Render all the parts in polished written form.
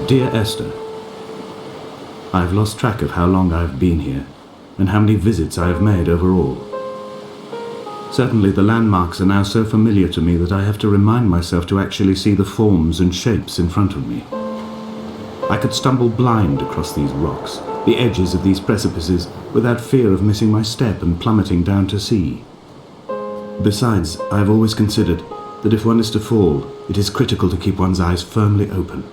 Dear Esther, I have lost track of how long I have been here and how many visits I have made overall. Certainly the landmarks are now so familiar to me that I have to remind myself to actually see the forms and shapes in front of me. I could stumble blind across these rocks, the edges of these precipices, without fear of missing my step and plummeting down to sea. Besides, I have always considered that if one is to fall, it is critical to keep one's eyes firmly open.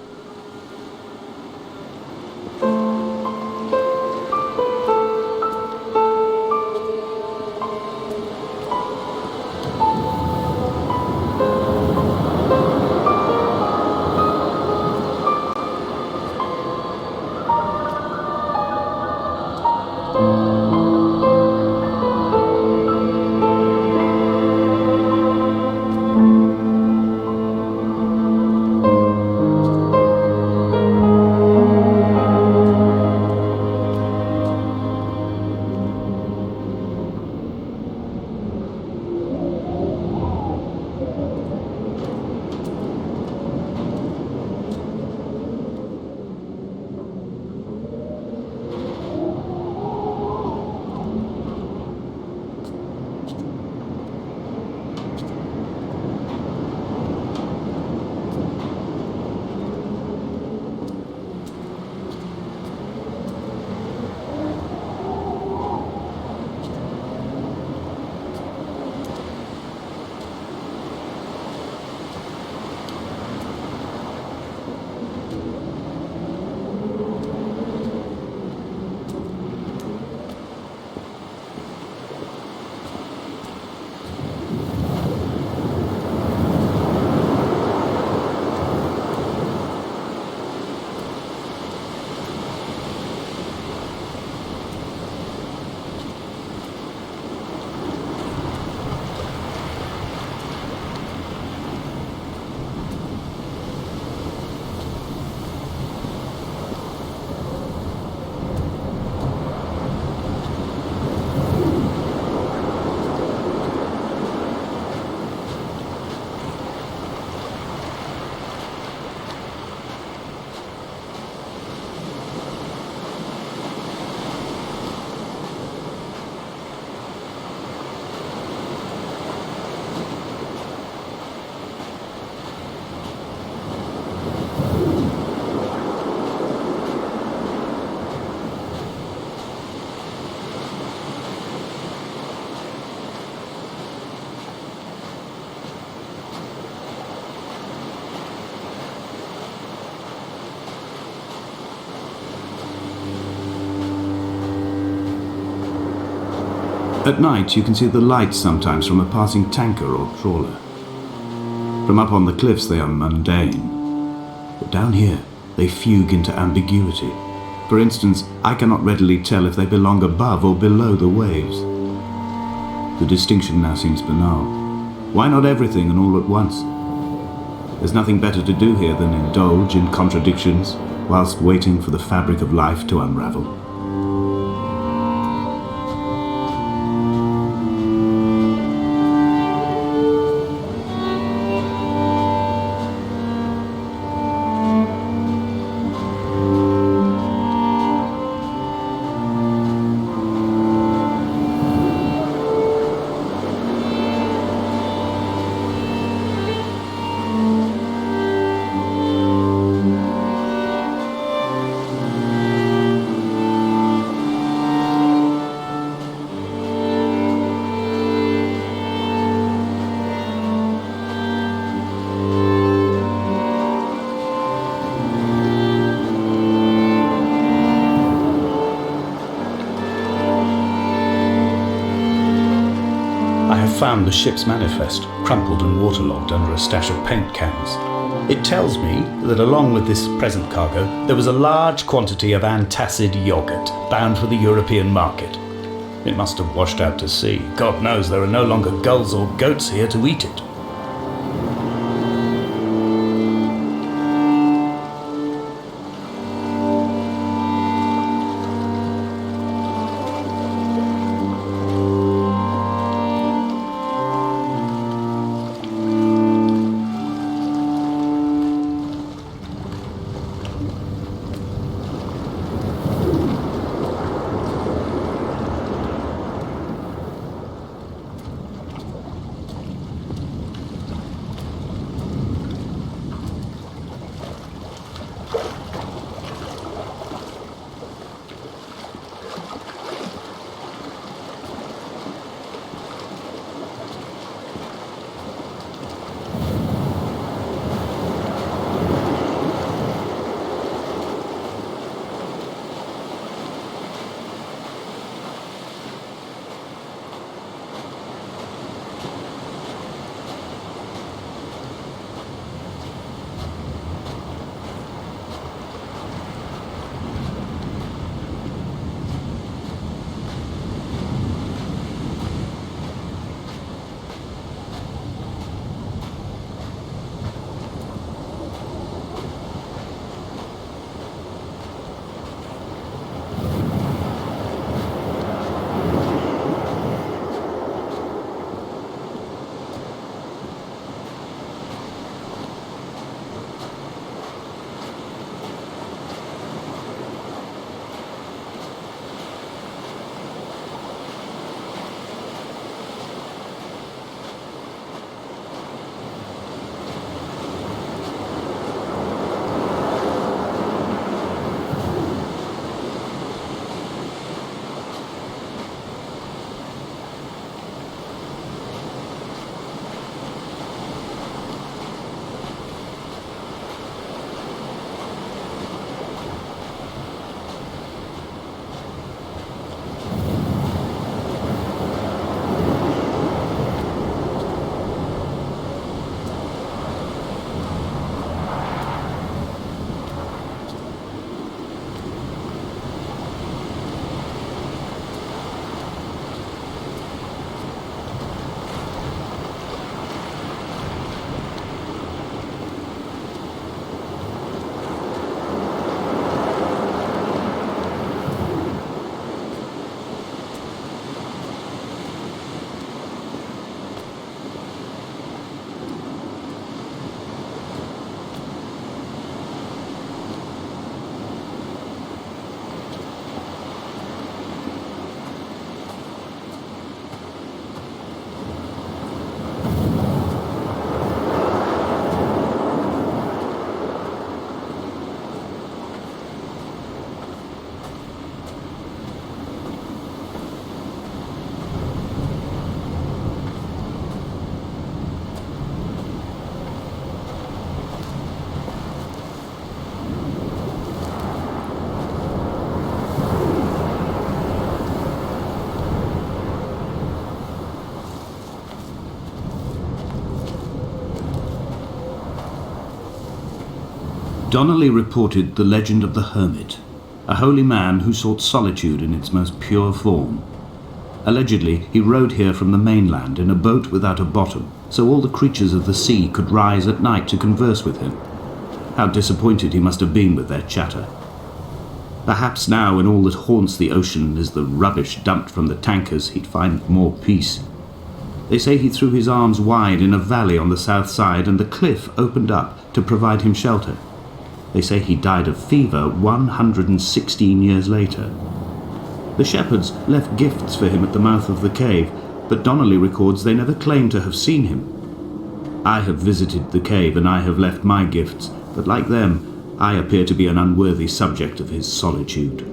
At night, you can see the lights sometimes from a passing tanker or trawler. From up on the cliffs, they are mundane. But down here, they fugue into ambiguity. For instance, I cannot readily tell if they belong above or below the waves. The distinction now seems banal. Why not everything and all at once? There's nothing better to do here than indulge in contradictions whilst waiting for the fabric of life to unravel. Found the ship's manifest, crumpled and waterlogged under a stash of paint cans. It tells me that along with this present cargo, there was a large quantity of antacid yogurt bound for the European market. It must have washed out to sea. God knows there are no longer gulls or goats here to eat it. Donnelly reported the legend of the hermit, a holy man who sought solitude in its most pure form. Allegedly, he rode here from the mainland in a boat without a bottom, so all the creatures of the sea could rise at night to converse with him. How disappointed he must have been with their chatter. Perhaps now, when all that haunts the ocean is the rubbish dumped from the tankers, he'd find more peace. They say he threw his arms wide in a valley on the south side, and the cliff opened up to provide him shelter. They say he died of fever 116 years later. The shepherds left gifts for him at the mouth of the cave, but Donnelly records they never claimed to have seen him. I have visited the cave and I have left my gifts, but like them, I appear to be an unworthy subject of his solitude.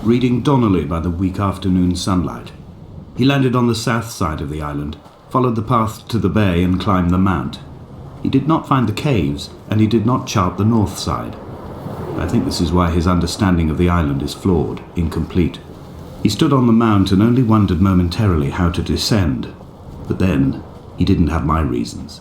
Reading Donnelly by the weak afternoon sunlight. He landed on the south side of the island, followed the path to the bay and climbed the mount. He did not find the caves, and he did not chart the north side. I think this is why his understanding of the island is flawed, incomplete. He stood on the mount and only wondered momentarily how to descend, but then he didn't have my reasons.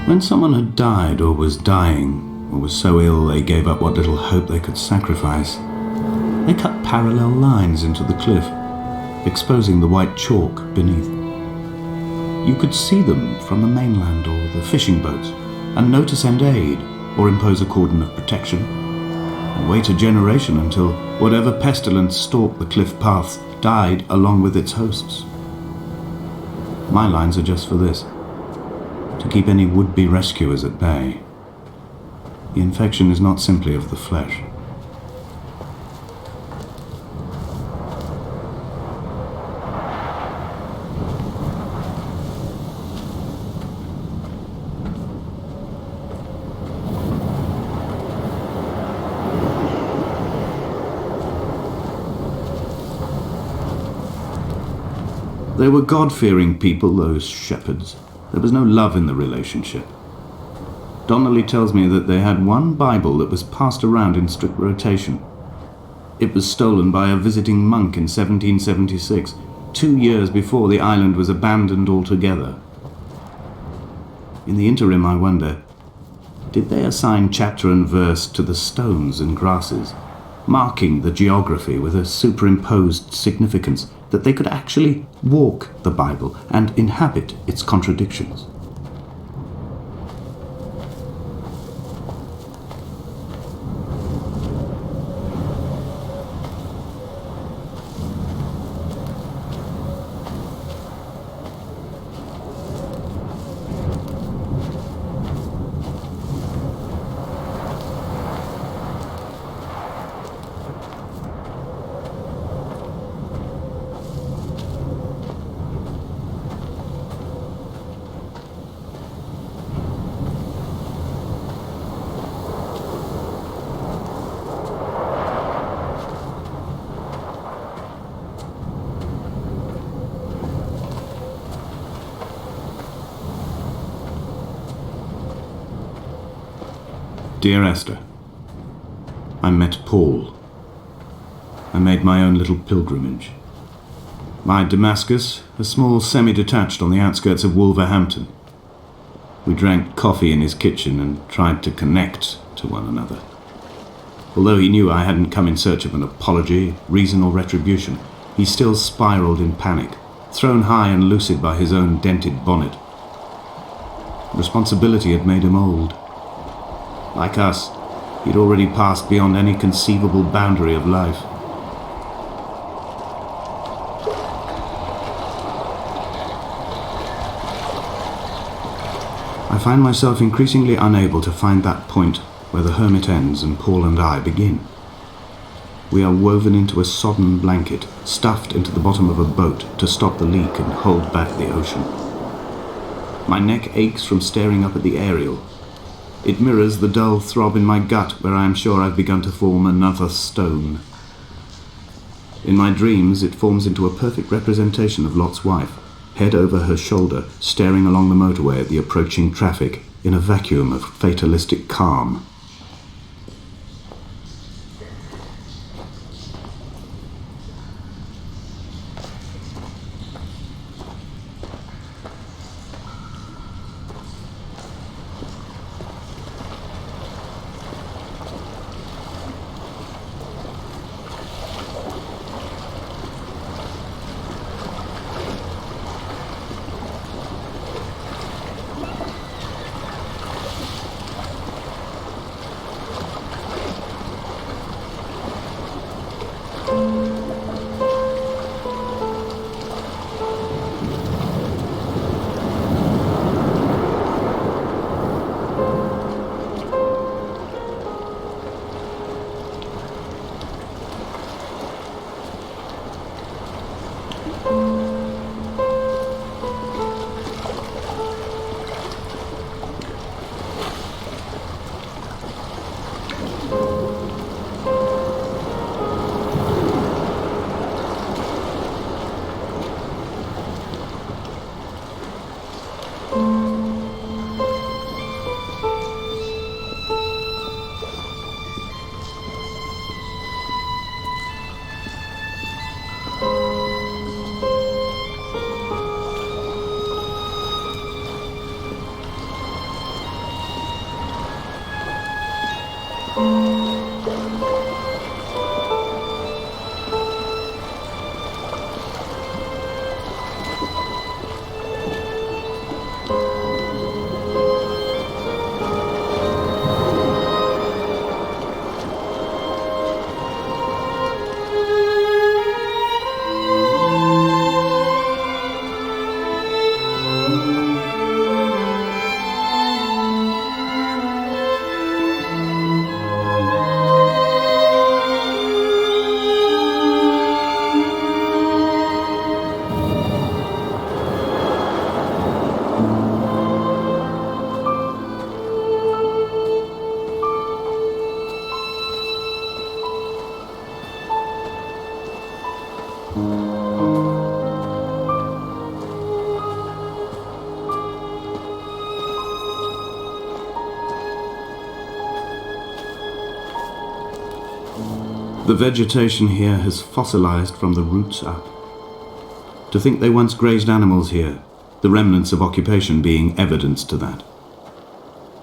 When someone had died or was dying, or was so ill they gave up what little hope they could sacrifice, they cut parallel lines into the cliff, exposing the white chalk beneath. You could see them from the mainland or the fishing boats, and know to send aid or impose a cordon of protection, and wait a generation until whatever pestilence stalked the cliff paths died along with its hosts. My lines are just for this: to keep any would-be rescuers at bay. The infection is not simply of the flesh. They were God-fearing people, those shepherds. There was no love in the relationship. Donnelly tells me that they had one Bible that was passed around in strict rotation. It was stolen by a visiting monk in 1776, 2 years before the island was abandoned altogether. In the interim, I wonder, did they assign chapter and verse to the stones and grasses, marking the geography with a superimposed significance that they could actually walk the Bible and inhabit its contradictions? Dear Esther, I met Paul. I made my own little pilgrimage. My Damascus, a small semi-detached on the outskirts of Wolverhampton. We drank coffee in his kitchen and tried to connect to one another. Although he knew I hadn't come in search of an apology, reason or retribution, he still spiraled in panic, thrown high and lucid by his own dented bonnet. Responsibility had made him old. Like us, he'd already passed beyond any conceivable boundary of life. I find myself increasingly unable to find that point where the hermit ends and Paul and I begin. We are woven into a sodden blanket, stuffed into the bottom of a boat to stop the leak and hold back the ocean. My neck aches from staring up at the aerial. It mirrors the dull throb in my gut where I am sure I've begun to form another stone. In my dreams, it forms into a perfect representation of Lot's wife, head over her shoulder, staring along the motorway at the approaching traffic in a vacuum of fatalistic calm. The vegetation here has fossilized from the roots up. To think they once grazed animals here, the remnants of occupation being evidence to that.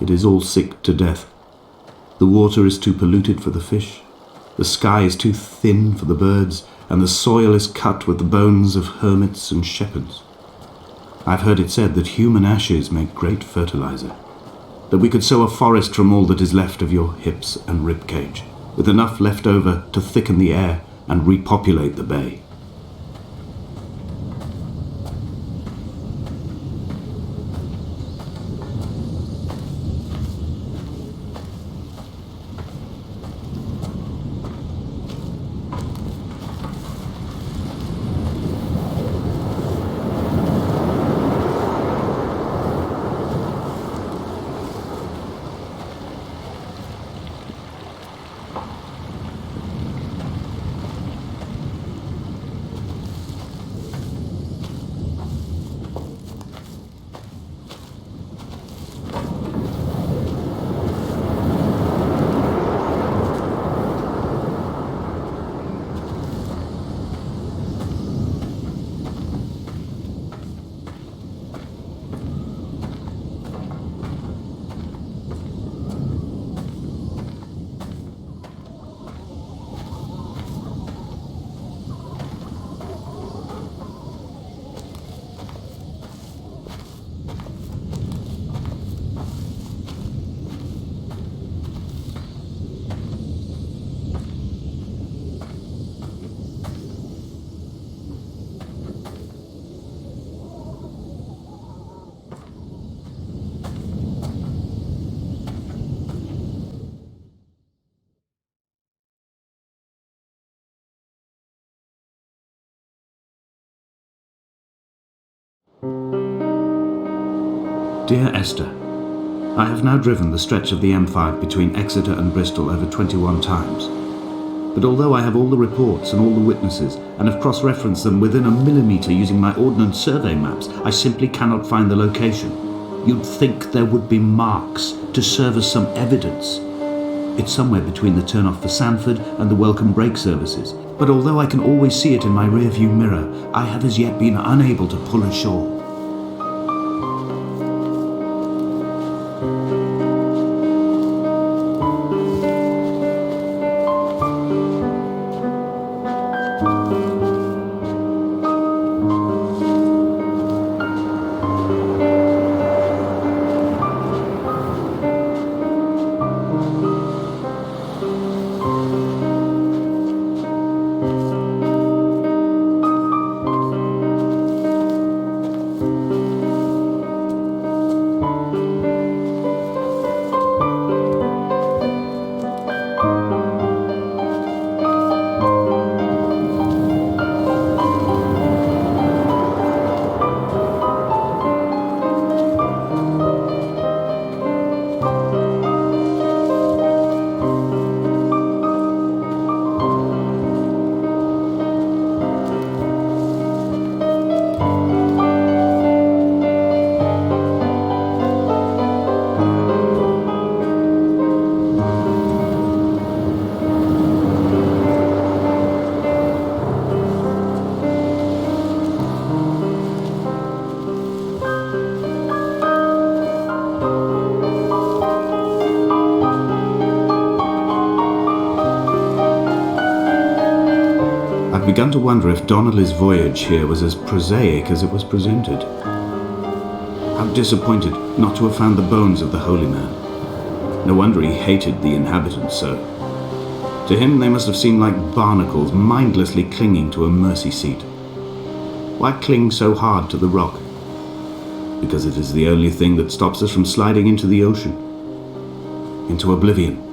It is all sick to death. The water is too polluted for the fish, the sky is too thin for the birds, and the soil is cut with the bones of hermits and shepherds. I've heard it said that human ashes make great fertilizer, that we could sow a forest from all that is left of your hips and rib cage, with enough left over to thicken the air and repopulate the bay. Dear Esther, I have now driven the stretch of the M5 between Exeter and Bristol over 21 times. But although I have all the reports and all the witnesses, and have cross-referenced them within a millimetre using my Ordnance Survey maps, I simply cannot find the location. You'd think there would be marks to serve as some evidence. It's somewhere between the turn-off for Sanford and the welcome brake services. But although I can always see it in my rear-view mirror, I have as yet been unable to pull ashore. I've begun to wonder if Donnelly's voyage here was as prosaic as it was presented. How disappointed not to have found the bones of the holy man. No wonder he hated the inhabitants so. To him they must have seemed like barnacles mindlessly clinging to a mercy seat. Why cling so hard to the rock? Because it is the only thing that stops us from sliding into the ocean, into oblivion.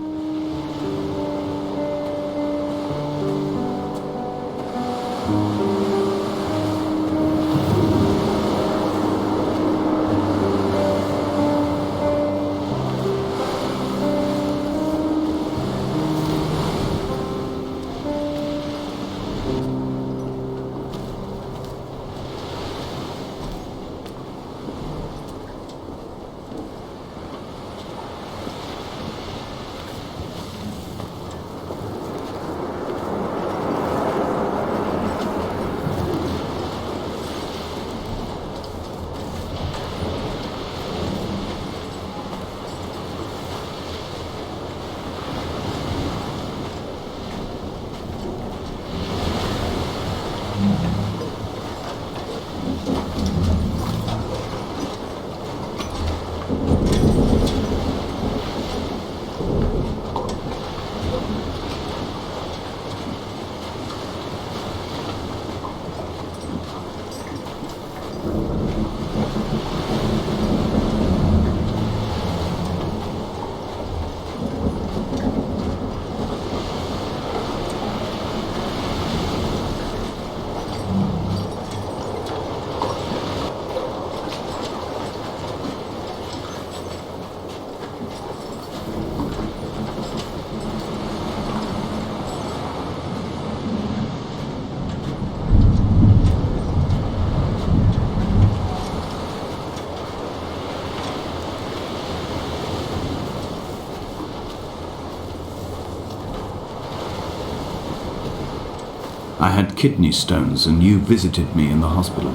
I had kidney stones and you visited me in the hospital.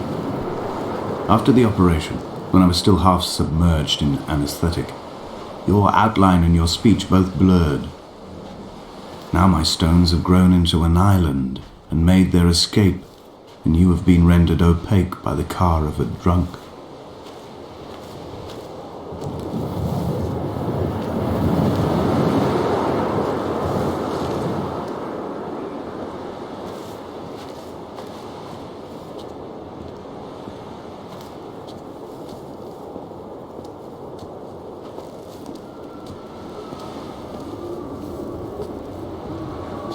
After the operation, when I was still half submerged in anesthetic, your outline and your speech both blurred. Now my stones have grown into an island and made their escape, and you have been rendered opaque by the car of a drunk.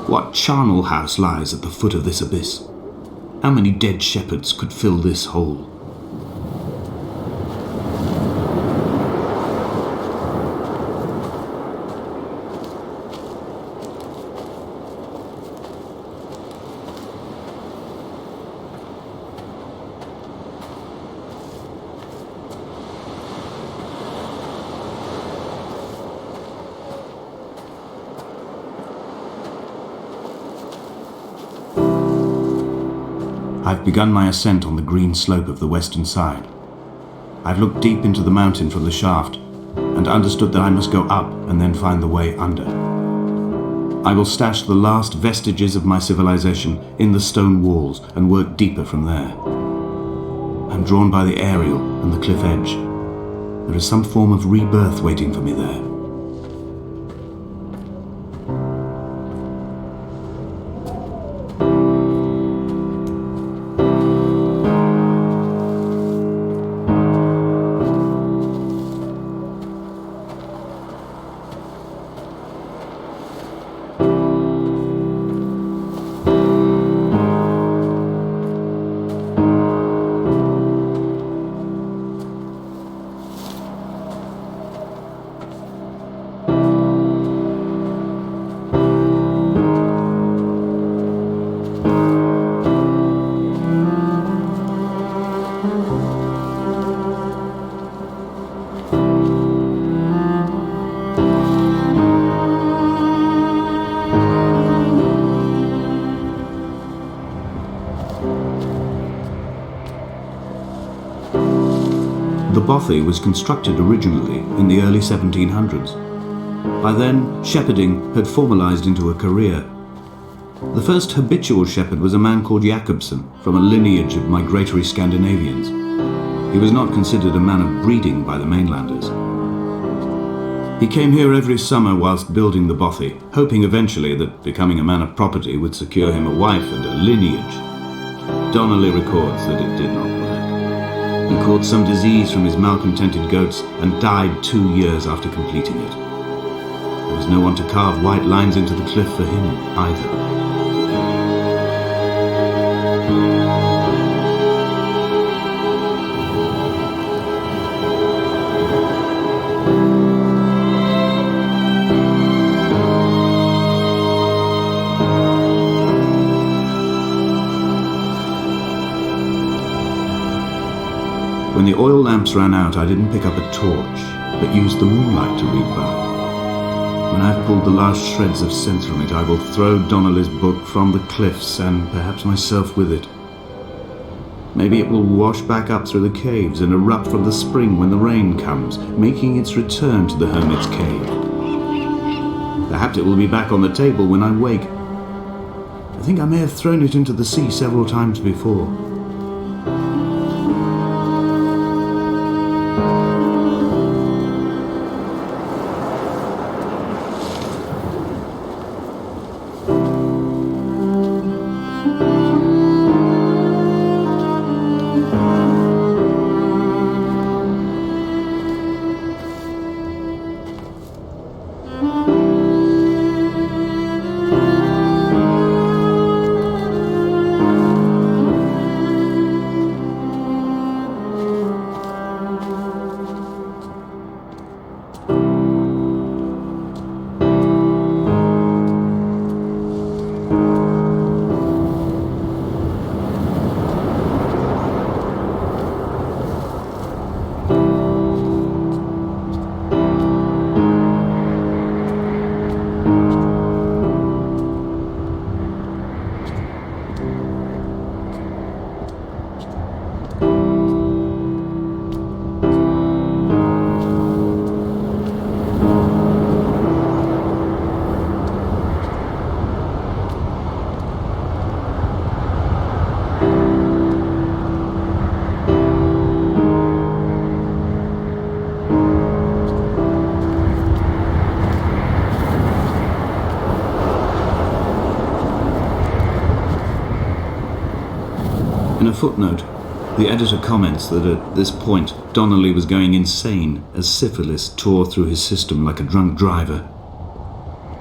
What charnel house lies at the foot of this abyss? How many dead shepherds could fill this hole? I've begun my ascent on the green slope of the western side. I've looked deep into the mountain from the shaft and understood that I must go up and then find the way under. I will stash the last vestiges of my civilization in the stone walls and work deeper from there. I'm drawn by the aerial and the cliff edge. There is some form of rebirth waiting for me there. The bothy was constructed originally in the early 1700s. By then, shepherding had formalized into a career. The first habitual shepherd was a man called Jakobsen, from a lineage of migratory Scandinavians. He was not considered a man of breeding by the mainlanders. He came here every summer whilst building the bothy, hoping eventually that becoming a man of property would secure him a wife and a lineage. Donnelly records that it did not work. He caught some disease from his malcontented goats and died 2 years after completing it. There was no one to carve white lines into the cliff for him either. When the oil lamps ran out, I didn't pick up a torch, but used the moonlight to read by. When I've pulled the last shreds of sense from it, I will throw Donnelly's book from the cliffs, and perhaps myself with it. Maybe it will wash back up through the caves and erupt from the spring when the rain comes, making its return to the hermit's cave. Perhaps it will be back on the table when I wake. I think I may have thrown it into the sea several times before. footnote, the editor comments that at this point Donnelly was going insane as syphilis tore through his system like a drunk driver.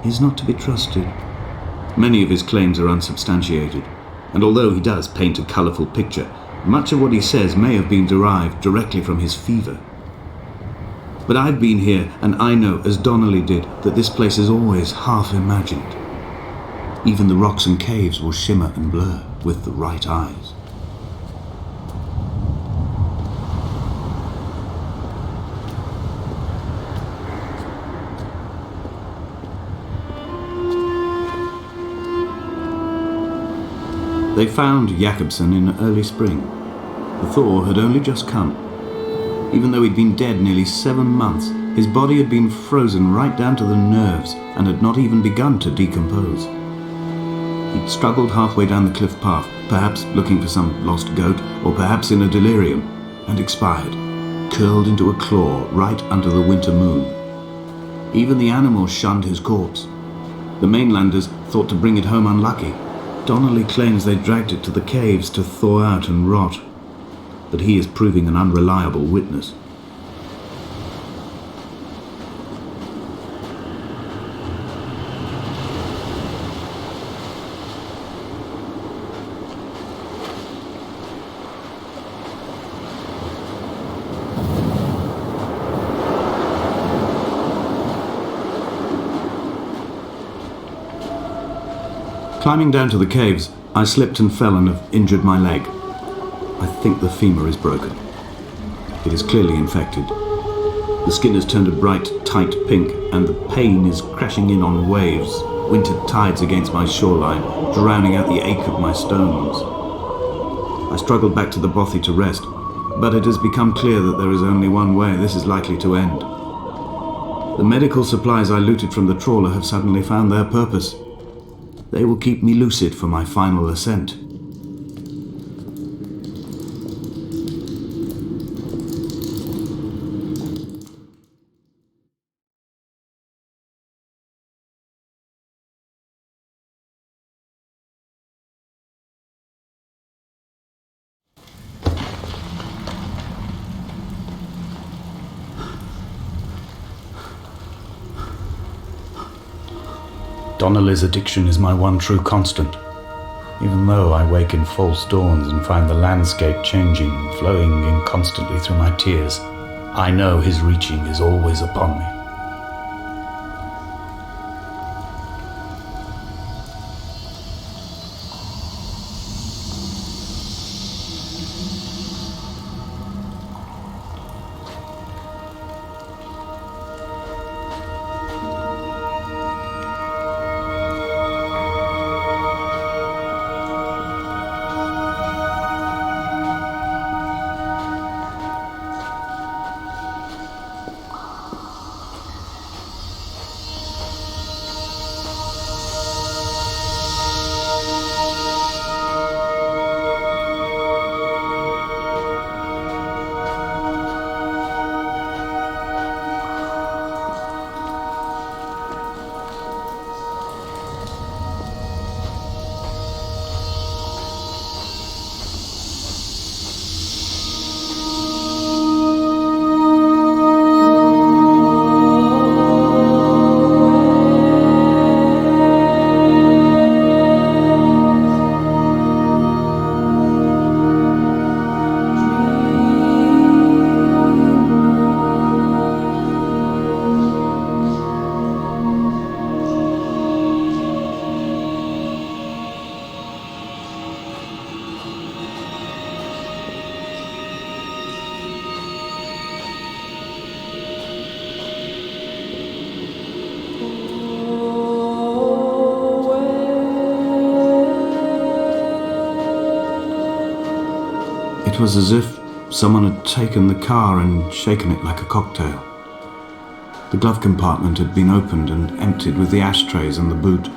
He's not to be trusted. Many of his claims are unsubstantiated, and although he does paint a colourful picture, much of what he says may have been derived directly from his fever. But I've been here, and I know, as Donnelly did, that this place is always half imagined. Even the rocks and caves will shimmer and blur with the right eyes. They found Jakobsen in early spring. The thaw had only just come. Even though he'd been dead nearly 7 months, his body had been frozen right down to the nerves and had not even begun to decompose. He'd struggled halfway down the cliff path, perhaps looking for some lost goat, or perhaps in a delirium, and expired, curled into a claw right under the winter moon. Even the animals shunned his corpse. The mainlanders thought to bring it home unlucky. Donnelly claims they dragged it to the caves to thaw out and rot, but he is proving an unreliable witness. Climbing down to the caves, I slipped and fell and have injured my leg. I think the femur is broken. It is clearly infected. The skin has turned a bright, tight pink, and the pain is crashing in on waves, winter tides against my shoreline, drowning out the ache of my stones. I struggled back to the bothy to rest, but it has become clear that there is only one way this is likely to end. The medical supplies I looted from the trawler have suddenly found their purpose. They will keep me lucid for my final ascent. Donnelly's addiction is my one true constant. Even though I wake in false dawns and find the landscape changing, flowing inconstantly through my tears, I know his reaching is always upon me. It was as if someone had taken the car and shaken it like a cocktail. The glove compartment had been opened and emptied with the ashtrays and the boot.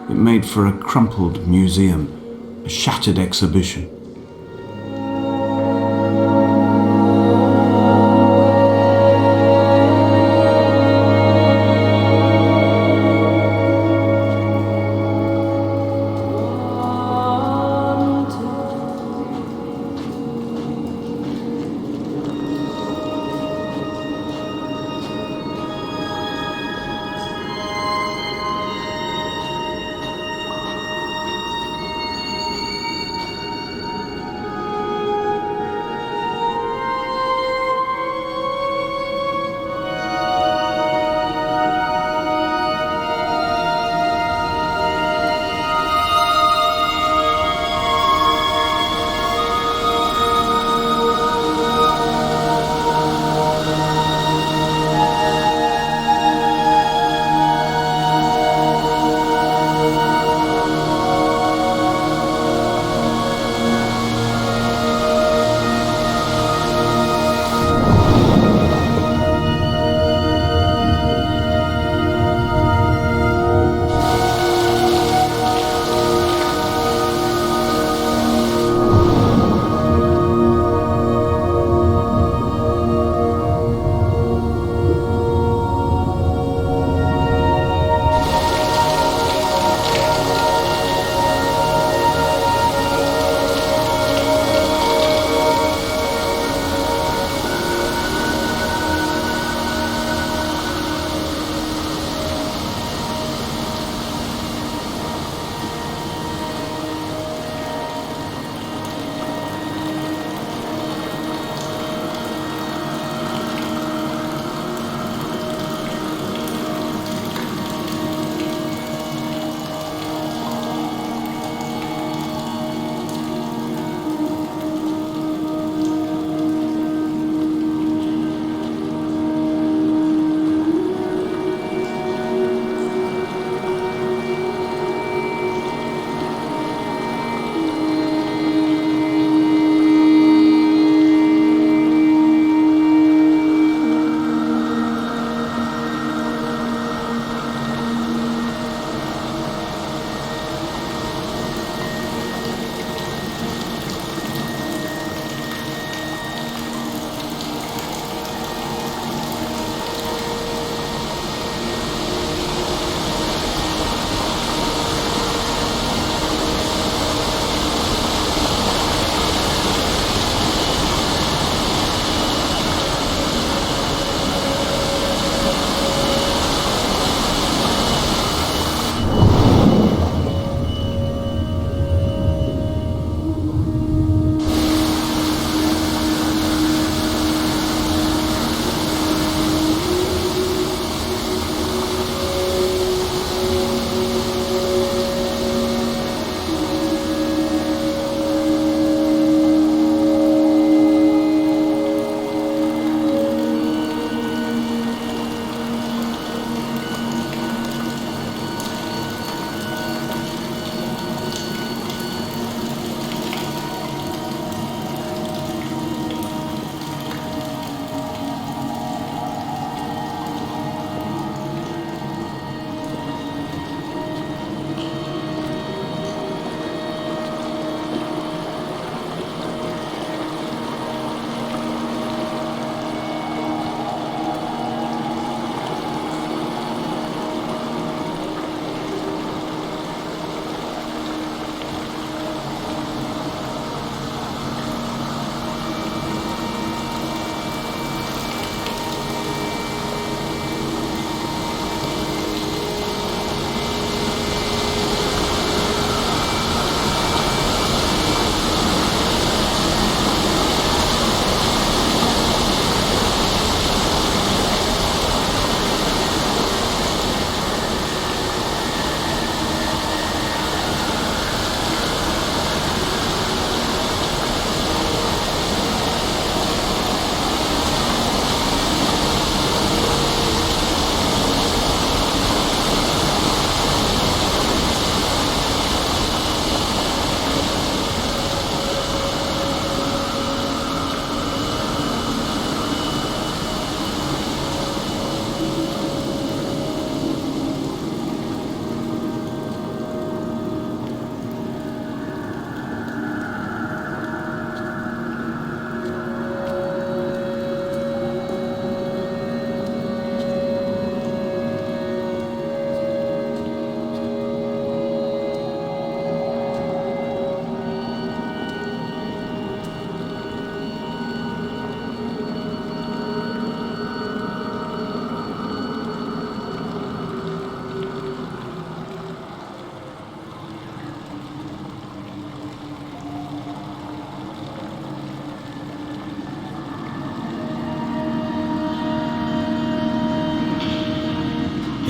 It made for a crumpled museum, a shattered exhibition.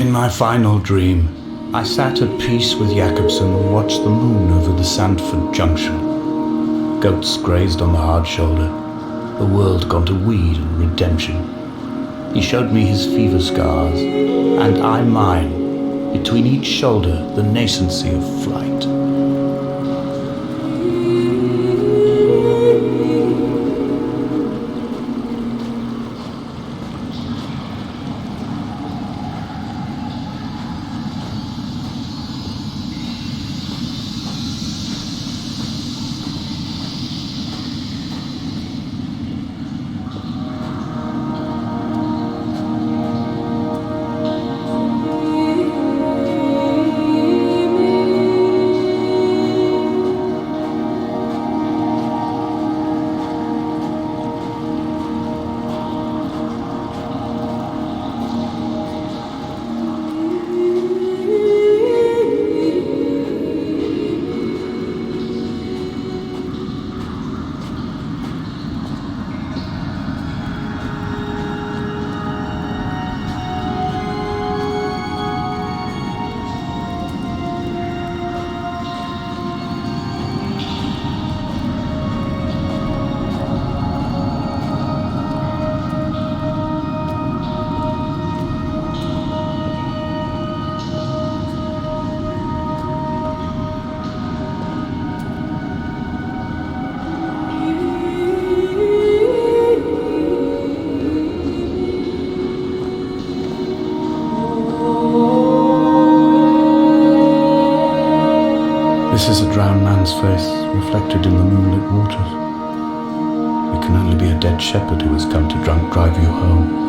In my final dream, I sat at peace with Jakobsen and watched the moon over the Sandford Junction. Goats grazed on the hard shoulder, the world gone to weed and redemption. He showed me his fever scars, and I mine, between each shoulder the nascency of flight. This is a drowned man's face, reflected in the moonlit waters. It can only be a dead shepherd who has come to drunk drive you home.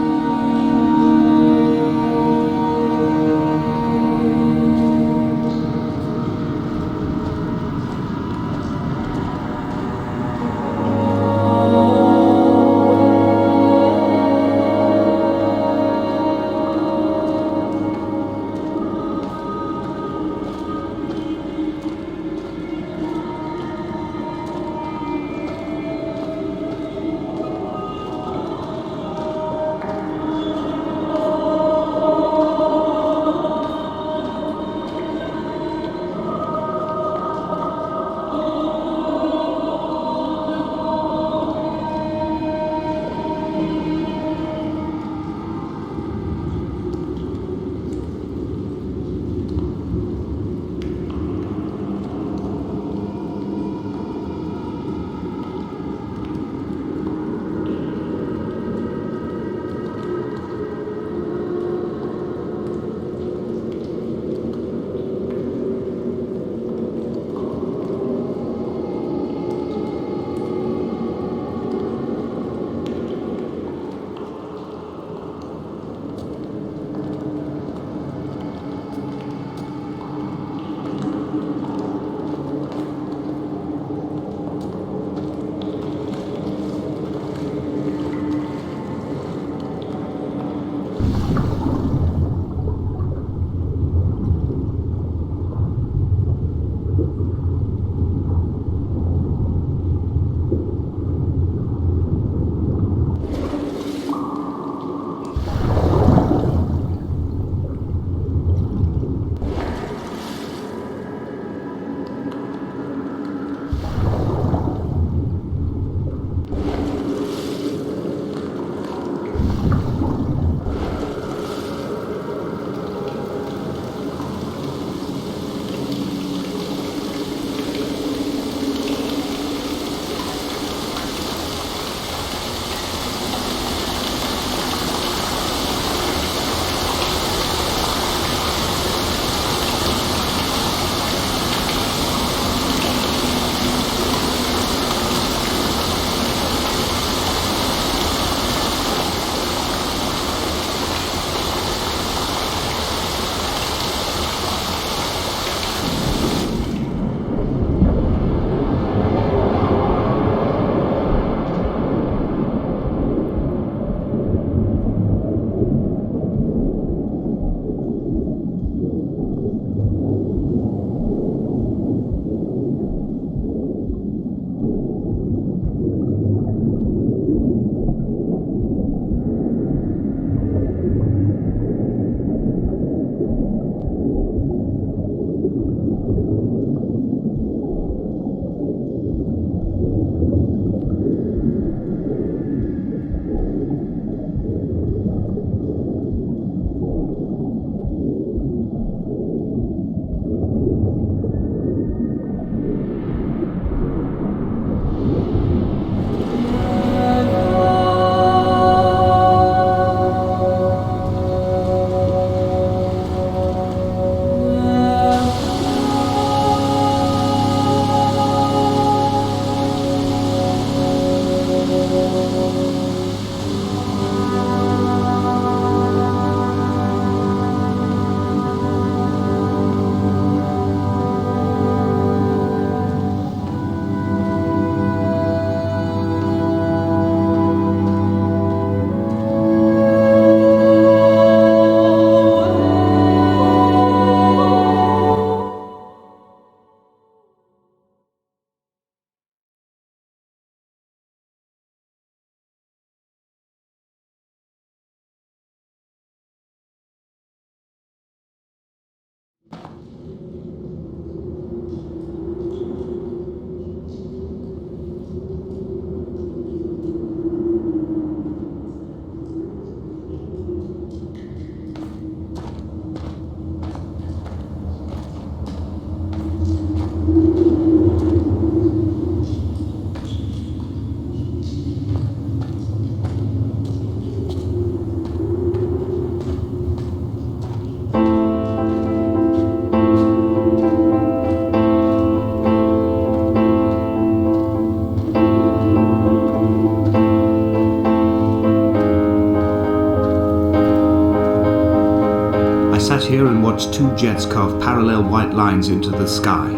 here and watched two jets carve parallel white lines into the sky.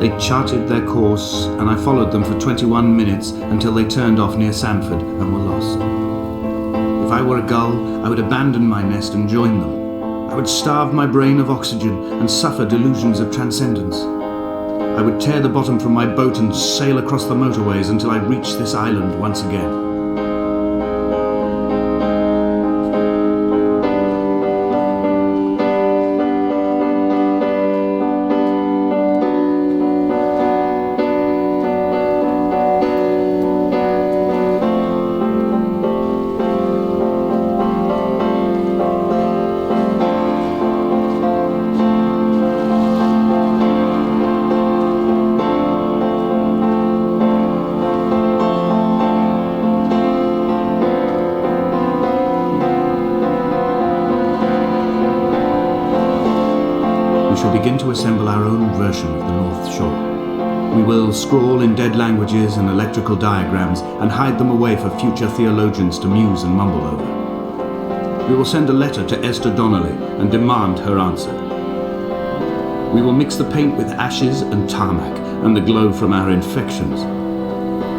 They charted their course, and I followed them for 21 minutes until they turned off near Sanford and were lost. If I were a gull, I would abandon my nest and join them. I would starve my brain of oxygen and suffer delusions of transcendence. I would tear the bottom from my boat and sail across the motorways until I reached this island once again. Begin to assemble our own version of the North Shore. We will scrawl in dead languages and electrical diagrams and hide them away for future theologians to muse and mumble over. We will send a letter to Esther Donnelly and demand her answer. We will mix the paint with ashes and tarmac and the glow from our infections.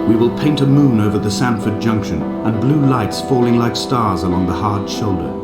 We will paint a moon over the Sanford Junction and blue lights falling like stars along the hard shoulder.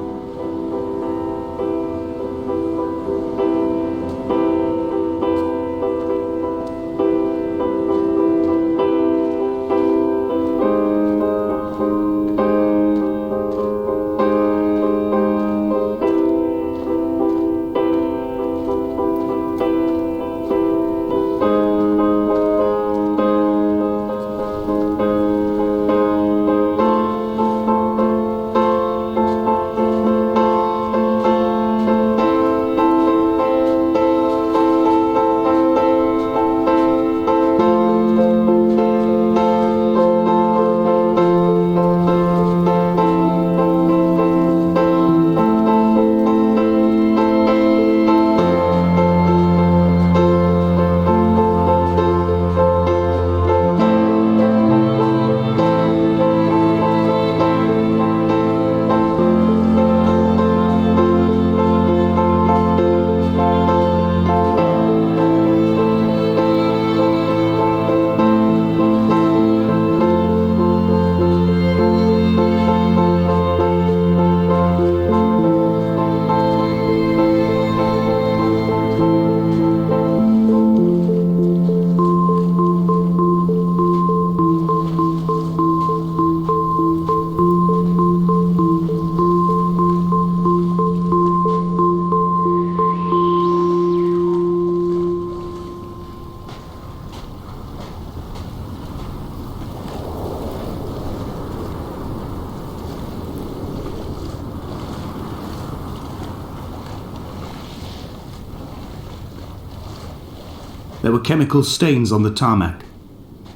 There were chemical stains on the tarmac,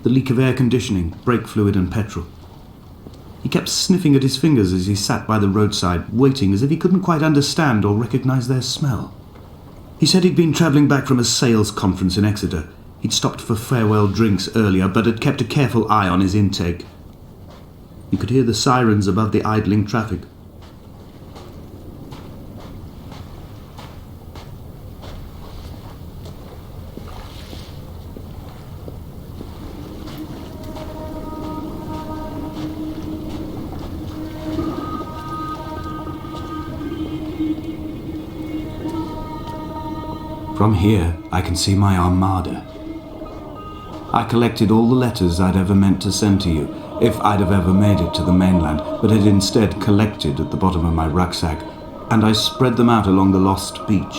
the leak of air conditioning, brake fluid and petrol. He kept sniffing at his fingers as he sat by the roadside, waiting as if he couldn't quite understand or recognize their smell. He said he'd been travelling back from a sales conference in Exeter. He'd stopped for farewell drinks earlier, but had kept a careful eye on his intake. You could hear the sirens above the idling traffic. From here, I can see my armada. I collected all the letters I'd ever meant to send to you, if I'd have ever made it to the mainland, but had instead collected at the bottom of my rucksack, and I spread them out along the lost beach.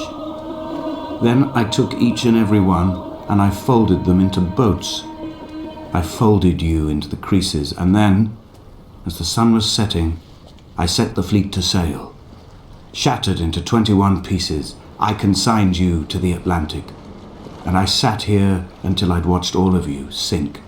Then I took each and every one, and I folded them into boats. I folded you into the creases, and then, as the sun was setting, I set the fleet to sail. Shattered into 21 pieces, I consigned you to the Atlantic, and I sat here until I'd watched all of you sink.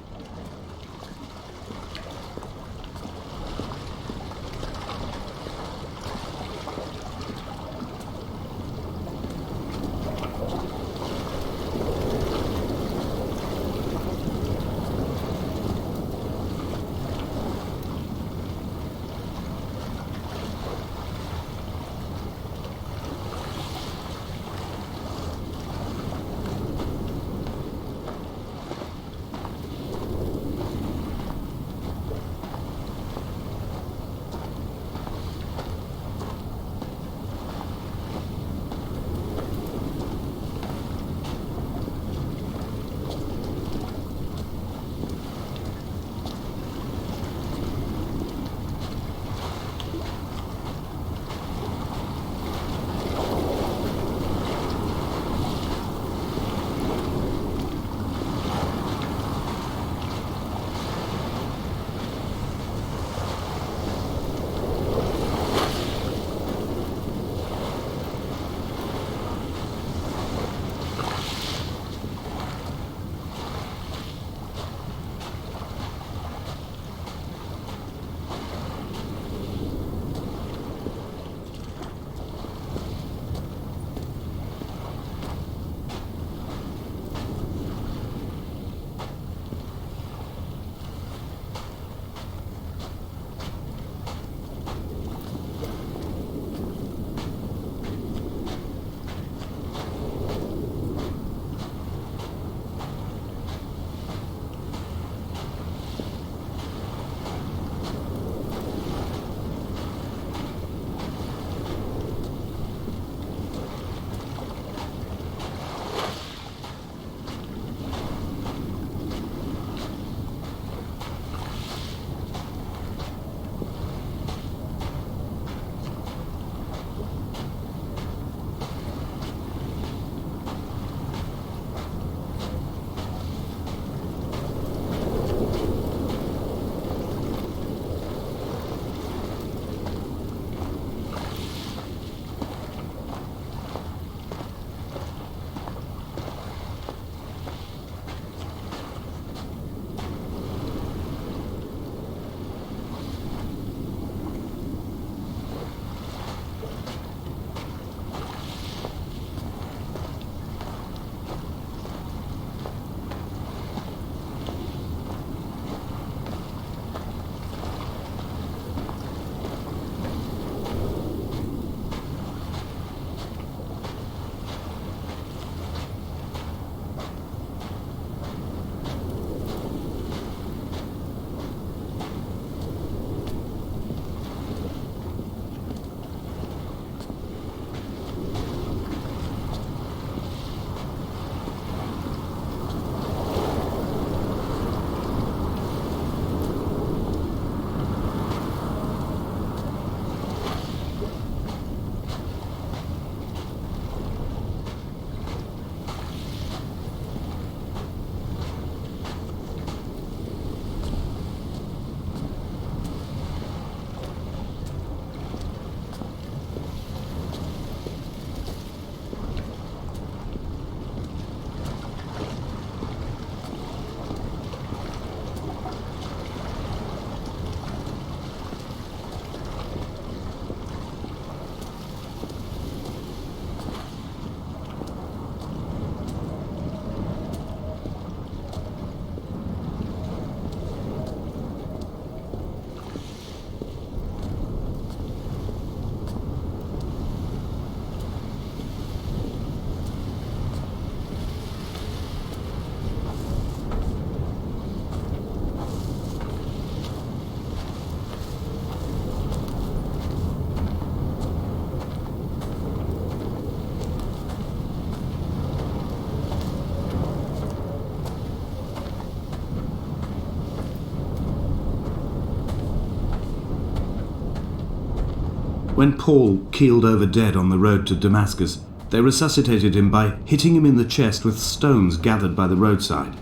When Paul keeled over dead on the road to Damascus, they resuscitated him by hitting him in the chest with stones gathered by the roadside.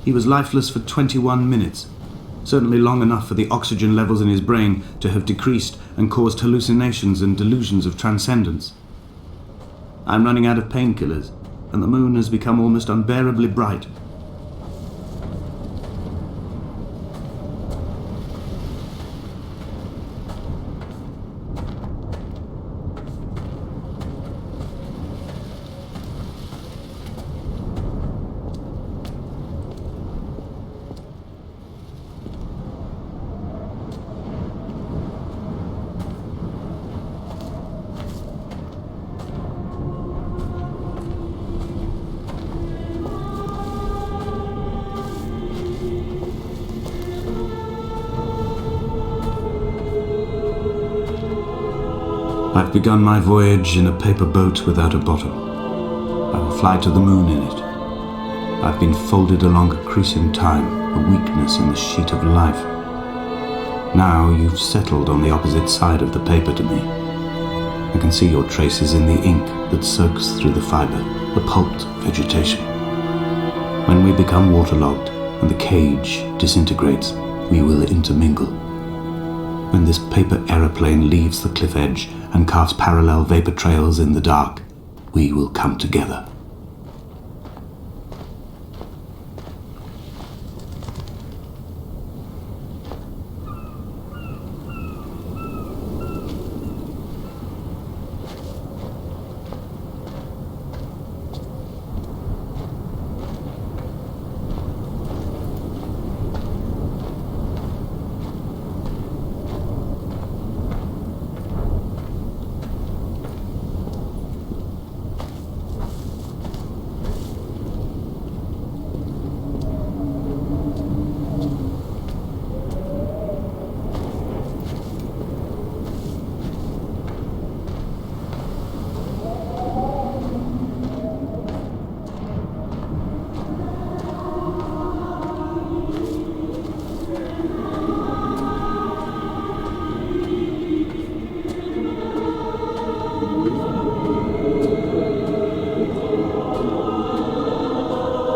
He was lifeless for 21 minutes, certainly long enough for the oxygen levels in his brain to have decreased and caused hallucinations and delusions of transcendence. I'm running out of painkillers, and the moon has become almost unbearably bright. I've begun my voyage in a paper boat without a bottom. I will fly to the moon in it. I've been folded along a crease in time, a weakness in the sheet of life. Now you've settled on the opposite side of the paper to me. I can see your traces in the ink that soaks through the fibre, the pulped vegetation. When we become waterlogged and the cage disintegrates, we will intermingle. When this paper aeroplane leaves the cliff edge and carves parallel vapor trails in the dark, we will come together.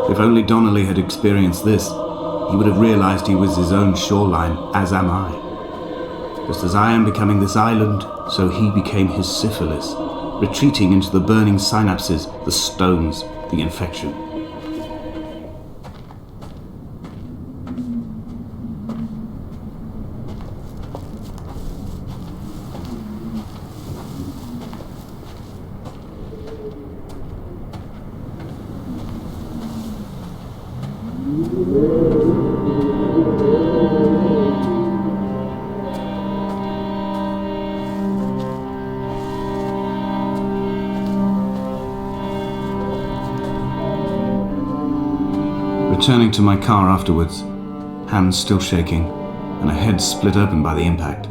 If only Donnelly had experienced this, he would have realized he was his own shoreline, as am I. Just as I am becoming this island, so he became his syphilis, retreating into the burning synapses, the stones, the infection. Returning to my car afterwards, hands still shaking, and a head split open by the impact.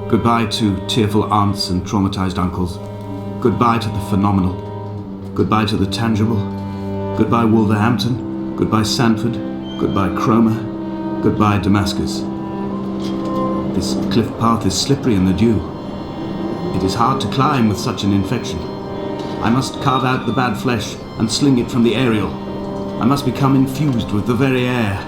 Goodbye to tearful aunts and traumatized uncles. Goodbye to the phenomenal. Goodbye to the tangible. Goodbye Wolverhampton. Goodbye Sanford. Goodbye Cromer. Goodbye Damascus. This cliff path is slippery in the dew. It is hard to climb with such an infection. I must carve out the bad flesh and sling it from the aerial. I must become infused with the very air.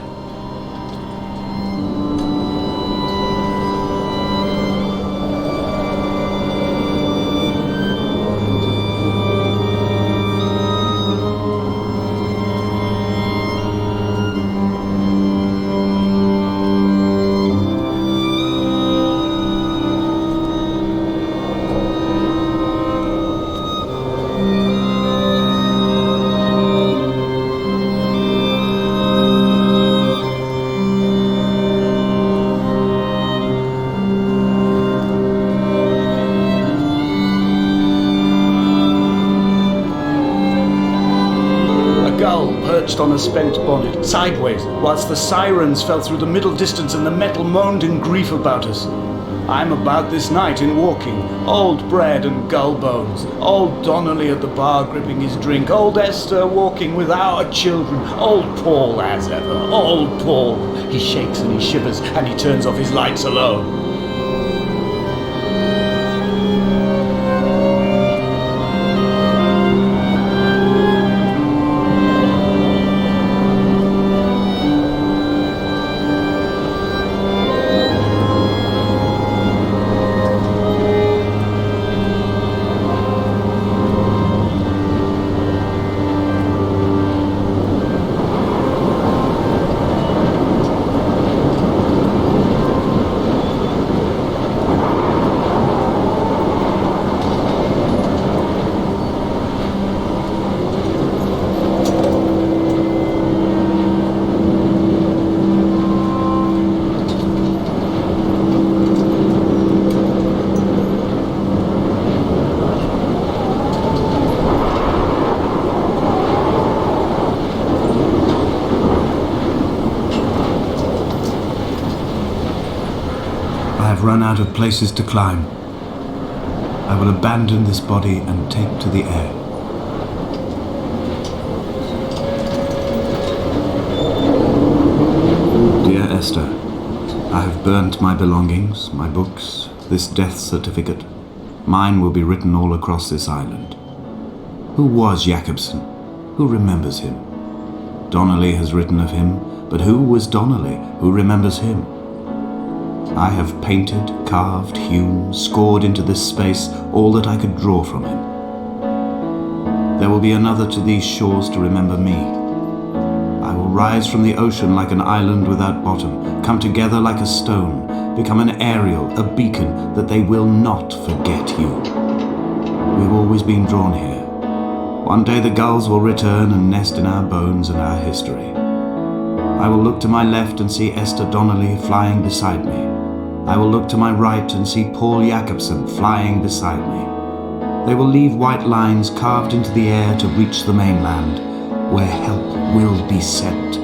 Perched on a spent bonnet, sideways, whilst the sirens fell through the middle distance and the metal moaned in grief about us. I'm about this night in walking, old bread and gull bones, old Donnelly at the bar gripping his drink, old Esther walking with our children, old Paul as ever, old Paul. He shakes and he shivers and he turns off his lights alone. have run out of places to climb. I will abandon this body and take to the air. Dear Esther, I have burnt my belongings, my books, this death certificate. Mine will be written all across this island. Who was Jakobsen? Who remembers him? Donnelly has written of him, but who was Donnelly? Who remembers him? I have painted, carved, hewn, scored into this space all that I could draw from him. There will be another to these shores to remember me. I will rise from the ocean like an island without bottom, come together like a stone, become an aerial, a beacon that they will not forget you. We've always been drawn here. One day the gulls will return and nest in our bones and our history. I will look to my left and see Esther Donnelly flying beside me. I will look to my right and see Paul Jakobsen flying beside me. They will leave white lines carved into the air to reach the mainland, where help will be sent.